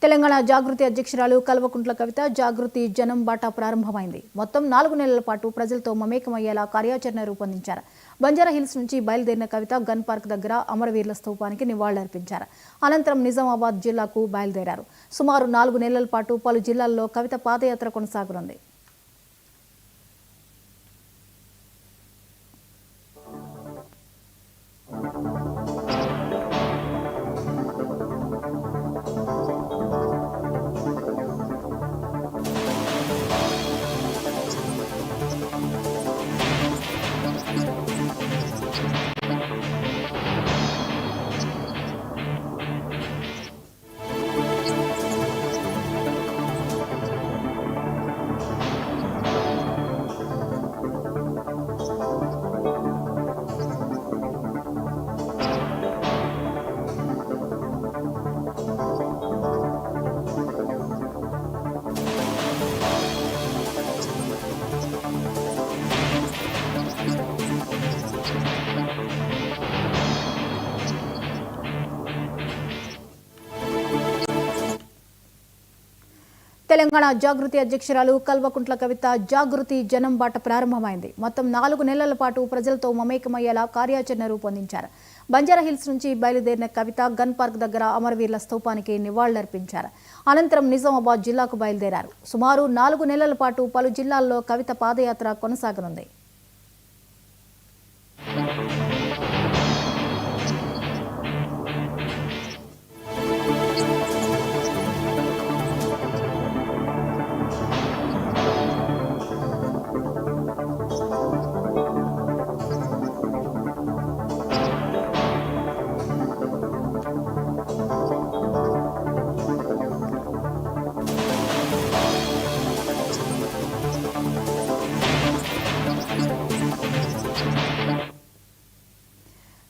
తెలంగాణ జాగృతి అధ్యక్షురాలు కల్వకుంట్ల కవిత జాగృతి జనం బాట ప్రారంభమైంది. మొత్తం 4 నెలల పాటు ప్రజలతో మమేకమయ్యేలా కార్యాచరణ రూపొందించారు. బంజారా హిల్స్ నుంచి బయలుదేరిన కవిత గన్ పార్క్ దగ్గర అమరవీరుల స్తూపానికి నివాళులర్పించారు. అనంతరం నిజామాబాద్ జిల్లాకు బయలుదేరారు. సుమారు 4 నెలల పాటు పలు జిల్లాల్లో కవిత పాదయాత్ర కొనసాగనుంది. తెలంగాణ జాగృతి అధ్యక్షురాలు కల్వకుంట్ల కవిత జాగృతి జనం బాట ప్రారంభమైంది. మొత్తం 4 నెలల పాటు ప్రజలతో మమేకమయ్యేలా కార్యాచరణ రూపొందించారు. బంజారా హిల్స్ నుంచి బయలుదేరిన కవిత గన్ పార్క్ దగ్గర అమరవీరుల స్తూపానికి నివాళులర్పించారు. అనంతరం నిజామాబాద్ జిల్లాకు బయలుదేరారు. సుమారు 4 నెలల పాటు పలు జిల్లాల్లో కవిత పాదయాత్ర కొనసాగనుంది.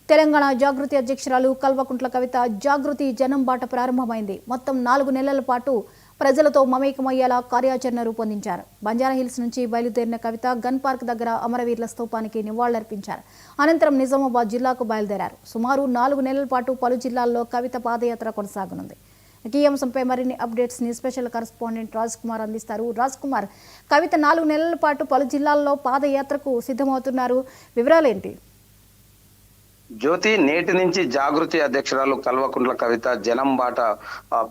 తెలంగాణ జాగృతి అధ్యక్షురాలు కల్వకుంట్ల కవిత జాగృతి జనం బాట ప్రారంభమైంది. మొత్తం 4 నెలల పాటు ప్రజలతో మమేకమయ్యేలా కార్యాచరణ రూపొందించారు. బంజారా హిల్స్ నుంచి బయలుదేరిన కవిత గన్ పార్క్ దగ్గర అమరవీరుల స్తూపానికి నివాళులర్పించారు. అనంతరం నిజామాబాద్ జిల్లాకు బయలుదేరారు. సుమారు 4 నెలల పాటు పలు జిల్లాల్లో కవిత పాదయాత్ర కొనసాగనుంది. ఈ అంశంపై మరిన్ని అప్డేట్స్ ని స్పెషల్ కరెస్పాండెంట్ రాజ్ కుమార్ అందిస్తారు. రాజ్ కుమార్, కవిత 4 నెలల పాటు పలు జిల్లాల్లో పాదయాత్రకు సిద్ధమవుతున్నారు, వివరాలేంటి? జ్యోతి, నేటి నుంచి జాగృతి అధ్యక్షురాలు కల్వకుంట్ల కవిత జనం బాట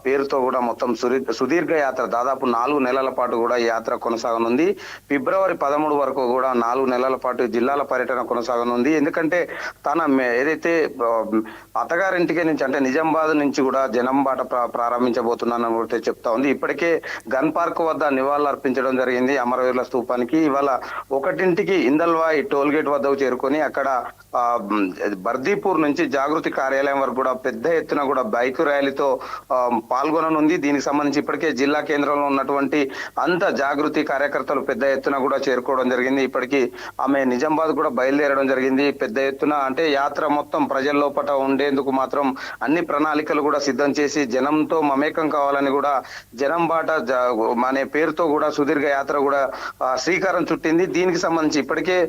పేరుతో కూడా మొత్తం సుదీర్ఘ యాత్ర దాదాపు 4 నెలల పాటు కూడా యాత్ర కొనసాగనుంది. ఫిబ్రవరి 13 వరకు కూడా 4 నెలల పాటు జిల్లాల పర్యటన కొనసాగనుంది. ఎందుకంటే తన ఏదైతే అత్తగారింటికి నుంచి అంటే నిజామాబాద్ నుంచి కూడా జనం బాట ప్రారంభించబోతున్నానని కూడా చెప్తా ఉంది. ఇప్పటికే గన్ పార్క్ వద్ద నివాళులు అర్పించడం జరిగింది అమరవీరుల స్తూపానికి. ఇవాళ 1ంటికి ఇందల్వాయి టోల్ గేట్ వద్దకు చేరుకొని అక్కడ బర్దీపూర్ నుంచి జాగృతి కార్యాలయం వరకు కూడా పెద్ద ఎత్తున కూడా బైక్ ర్యాలీతో పాల్గొననుంది. దీనికి సంబంధించి ఇప్పటికే జిల్లా కేంద్రంలో ఉన్నటువంటి అంత జాగృతి కార్యకర్తలు పెద్ద ఎత్తున కూడా చేరుకోవడం జరిగింది. ఇప్పటికీ ఆమె నిజామాబాద్ కూడా బయలుదేరడం జరిగింది. పెద్ద ఎత్తున అంటే యాత్ర మొత్తం ప్రజల లోపల ఉండేందుకు మాత్రం అన్ని ప్రణాళికలు కూడా సిద్ధం చేసి జనంతో మమేకం కావాలని కూడా జనం బాట అనే పేరుతో కూడా సుదీర్ఘ యాత్ర కూడా శ్రీకారం చుట్టింది. దీనికి సంబంధించి ఇప్పటికే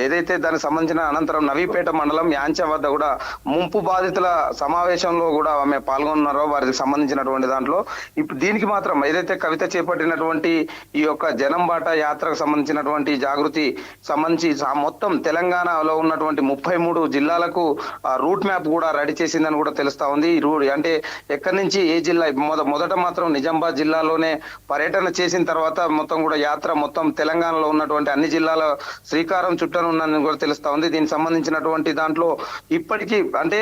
ఏదైతే దానికి సంబంధించిన అనంతరం నవీపేట మండలం యాంచ వద్ద కూడా ముంపు బాధితుల సమావేశంలో కూడా ఆమె పాల్గొన్నారో వారికి సంబంధించినటువంటి దాంట్లో ఇప్పుడు దీనికి మాత్రం ఏదైతే కవిత చేపట్టినటువంటి ఈ యొక్క జనం బాట యాత్రకు సంబంధించినటువంటి జాగృతి సంబంధించి మొత్తం తెలంగాణలో ఉన్నటువంటి 33 జిల్లాలకు రూట్ మ్యాప్ కూడా రెడీ చేసిందని కూడా తెలుస్తా ఉంది. ఈ రూట్ అంటే ఎక్కడి నుంచి ఏ జిల్లా మొదట మాత్రం నిజామాబాద్ జిల్లాలోనే పర్యటన చేసిన తర్వాత మొత్తం కూడా యాత్ర మొత్తం తెలంగాణలో ఉన్నటువంటి అన్ని జిల్లాల శ్రీకారం చుట్టనుందని కూడా తెలుస్తా ఉంది. దీనికి సంబంధించినటువంటి దాంట్లో ఇప్పటికీ అంటే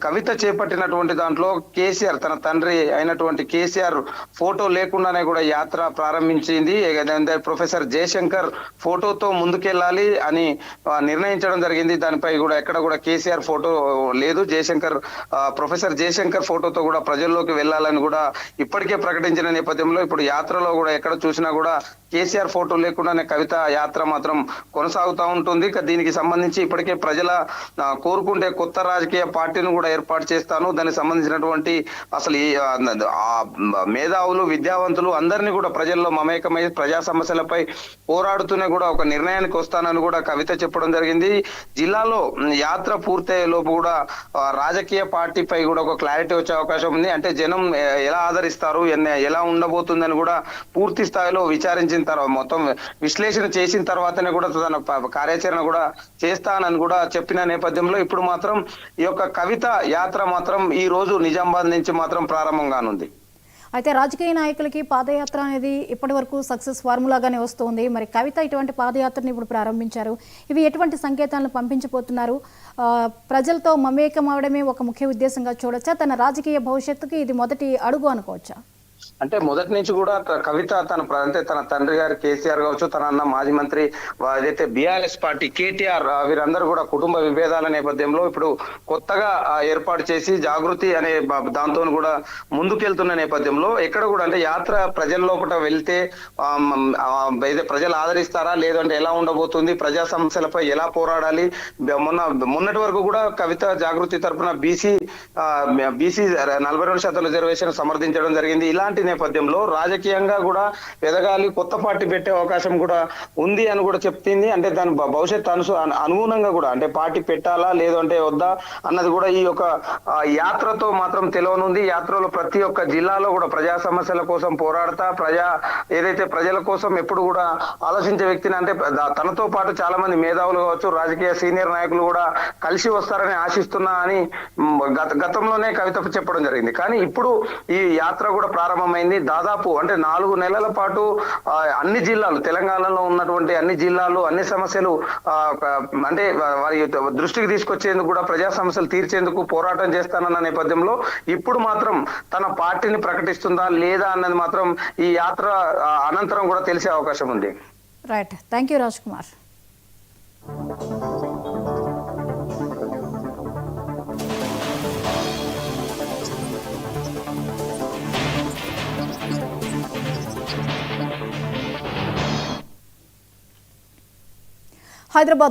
కవిత చేపట్టినటువంటి దాంట్లో కేసీఆర్ తన తండ్రి అయినటువంటి కేసీఆర్ ఫోటో లేకుండానే కూడా యాత్ర ప్రారంభించింది. ప్రొఫెసర్ జయశంకర్ ఫోటోతో ముందుకెళ్ళాలి అని నిర్ణయించడం జరిగింది. దానిపై కూడా ఎక్కడ కూడా కేసీఆర్ ఫోటో లేదు. ప్రొఫెసర్ జయశంకర్ ఫోటోతో కూడా ప్రజల్లోకి వెళ్ళాలని కూడా ఇప్పటికే ప్రకటించిన నేపథ్యంలో ఇప్పుడు యాత్రలో కూడా ఎక్కడ చూసినా కూడా కేసీఆర్ ఫోటో లేకుండానే కవిత యాత్ర మాత్రం కొనసాగుతూ ఉంటుంది. దీనికి సంబంధించి ఇప్పటికే ప్రజల కోరుకుంటే కొత్త రాజకీయ పార్టీని కూడా ఏర్పాటు చేస్తాను. దానికి సంబంధించినటువంటి అసలు మేధావులు, విద్యావంతులు అందరినీ కూడా ప్రజల్లో మమేకమై ప్రజా సమస్యలపై పోరాడుతూనే కూడా ఒక నిర్ణయానికి వస్తానని కూడా కవిత చెప్పడం జరిగింది. జిల్లాలో యాత్ర పూర్తయ్యే లోపు కూడా రాజకీయ పార్టీపై కూడా ఒక క్లారిటీ వచ్చే అవకాశం ఉంది. అంటే జనం ఎలా ఆదరిస్తారు, ఎలా ఉండబోతుందని కూడా పూర్తి స్థాయిలో విచారించిన తర్వాత, మొత్తం విశ్లేషణ చేసిన తర్వాతనే కూడా తన కార్యాచరణ కూడా చేస్తానని కూడా చెప్పిన నేపథ్యంలో ఇప్పుడు మాత్రం ఈ యొక్క కవిత యాత్ర మాత్రం ఈ రోజు నిజామాబాద్ నుంచి మాత్రం ప్రారంభం కానుంది. అయితే రాజకీయ నాయకులకి పాదయాత్ర అనేది ఇప్పటి వరకు సక్సెస్ ఫార్ములాగానే వస్తుంది. మరి కవిత ఇటువంటి పాదయాత్రని ఇప్పుడు ప్రారంభించారు. ఇవి ఎటువంటి సంకేతాలను పంపించబోతున్నారు? ప్రజలతో మమేకం అవడమే ఒక ముఖ్య ఉద్దేశంగా చూడొచ్చా? తన రాజకీయ భవిష్యత్తుకి ఇది మొదటి అడుగు అనుకోవచ్చా? అంటే మొదటి నుంచి కూడా కవిత తన తండ్రి గారు కేసీఆర్ కావచ్చు, తన అన్న మాజీ మంత్రి ఏదైతే బీఆర్ఎస్ పార్టీ కేటీఆర్, వీరందరూ కూడా కుటుంబ విభేదాల నేపథ్యంలో ఇప్పుడు కొత్తగా ఏర్పాటు చేసి జాగృతి అనే దాంతో కూడా ముందుకెళ్తున్న నేపథ్యంలో ఎక్కడ కూడా అంటే యాత్ర ప్రజల లోపల వెళ్తే ప్రజలు ఆదరిస్తారా, లేదంటే ఎలా ఉండబోతుంది, ప్రజా సమస్యలపై ఎలా పోరాడాలి, మొన్నటి వరకు కూడా కవిత జాగృతి తరఫున బీసీ 42% రిజర్వేషన్ సమర్థించడం జరిగింది. ఇలాంటి నేపథ్యంలో రాజకీయంగా కూడా ఎదగాలి, కొత్త పార్టీ పెట్టే అవకాశం కూడా ఉంది అని కూడా చెప్తుంది. అంటే దాని భవిష్యత్తు అనుగుణంగా కూడా అంటే పార్టీ పెట్టాలా లేదంటే వద్దా అన్నది కూడా ఈ యొక్క యాత్రతో మాత్రం తెలియనుంది. యాత్రలో ప్రతి ఒక్క జిల్లాలో కూడా ప్రజా సమస్యల కోసం పోరాడతా, ఏదైతే ప్రజల కోసం ఎప్పుడు కూడా ఆలోచించే వ్యక్తిని, అంటే తనతో పాటు చాలా మంది మేధావులు కావచ్చు, రాజకీయ సీనియర్ నాయకులు కూడా కలిసి వస్తారని ఆశిస్తున్నా అని గతంలోనే కవిత చెప్పడం జరిగింది. కానీ ఇప్పుడు ఈ యాత్ర కూడా ప్రారంభమైంది. దాదాపు అంటే 4 నెలల పాటు అన్ని జిల్లాలు, తెలంగాణలో ఉన్నటువంటి అన్ని జిల్లాలు, అన్ని సమస్యలు అంటే వారి దృష్టికి తీసుకొచ్చేందుకు కూడా, ప్రజా సమస్యలు తీర్చేందుకు పోరాటం చేస్తానన్న నేపథ్యంలో ఇప్పుడు మాత్రం తన పార్టీని ప్రకటిస్తుందా లేదా అన్నది మాత్రం ఈ యాత్ర అనంతరం కూడా తెలిసే అవకాశం ఉంది. Right, thank you Raj Kumar. Hyderabad